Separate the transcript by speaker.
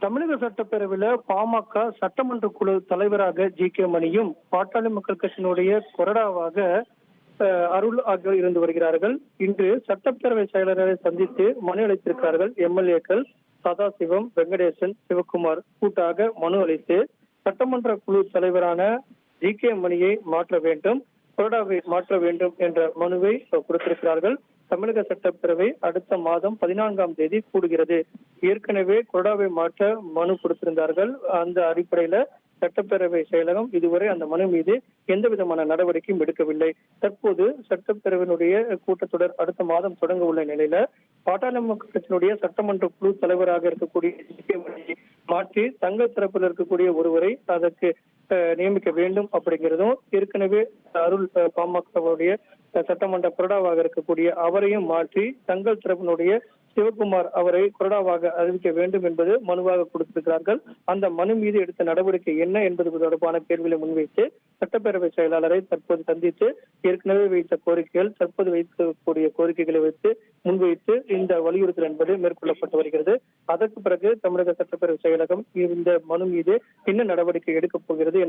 Speaker 1: தமிழக சட்டப்பேரவையில பாமக சட்டமன்ற குழு தலைவராக ஜி.கே. மணியும், பாட்டாளி மக்கள் கட்சியினுடைய கொறடாவாக அருள் ஆகியோர் இருந்து வருகிறார்கள். இன்று சட்டப்பேரவை செயலரை சந்தித்து மனு அளித்திருக்கிறார்கள். எம்எல்ஏக்கள் சதாசிவம், வெங்கடேசன், சிவக்குமார் கூட்டாக மனு அளித்து சட்டமன்ற குழு தலைவரான ஜி.கே. மணியை மாற்ற வேண்டும், கொறடாவை மாற்ற வேண்டும் என்ற மனுவை கொடுத்திருக்கிறார்கள். தமிழக சட்டப்பேரவை அடுத்த மாதம் 14ஆம் தேதி கூடுகிறது. ஏற்கனவே கொறடாவை மாற்ற மனு கொடுத்திருந்தார்கள். அந்த அடிப்படையில சட்டப்பேரவை செயலகம் இதுவரை அந்த மனு மீது எந்த விதமான நடவடிக்கையும் எடுக்கவில்லை. தற்போது சட்டப்பேரவையினுடைய கூட்டத்தொடர் அடுத்த மாதம் தொடங்க உள்ள நிலையில பாட்டாளி மக்கள் கட்சியினுடைய சட்டமன்ற குழு தலைவராக இருக்கக்கூடிய ஜி.கே. மணியை மாற்றி தங்கள் தரப்பில் இருக்கக்கூடிய ஒருவரை அதற்கு நியமிக்க வேண்டும் அப்படிங்கிறதும், ஏற்கனவே அருள் பாமகவுடைய சட்டமன்ற கொறடாவாக இருக்கக்கூடிய அவரையும் மாற்றி தங்கள் தரப்பினுடைய சிவக்குமார் அவரை கொறடாவாக அறிவிக்க வேண்டும் என்பது மனுவாக கொடுத்திருக்கிறார்கள். அந்த மனு மீது எடுத்த நடவடிக்கை என்ன என்பது தொடர்பான கேள்விகளை முன்வைத்து சட்டப்பேரவை செயலாளரை தற்போது சந்தித்து ஏற்கனவே வைத்த கோரிக்கைகள், தற்போது வைக்கக்கூடிய கோரிக்கைகளை வைத்து முன்வைத்து இந்த வலியுறுத்தல் என்பது மேற்கொள்ளப்பட்டு வருகிறது. அதற்கு பிறகு தமிழக சட்டப்பேரவை செயலகம் இந்த மனு மீது என்ன நடவடிக்கை எடுக்கப் போகிறது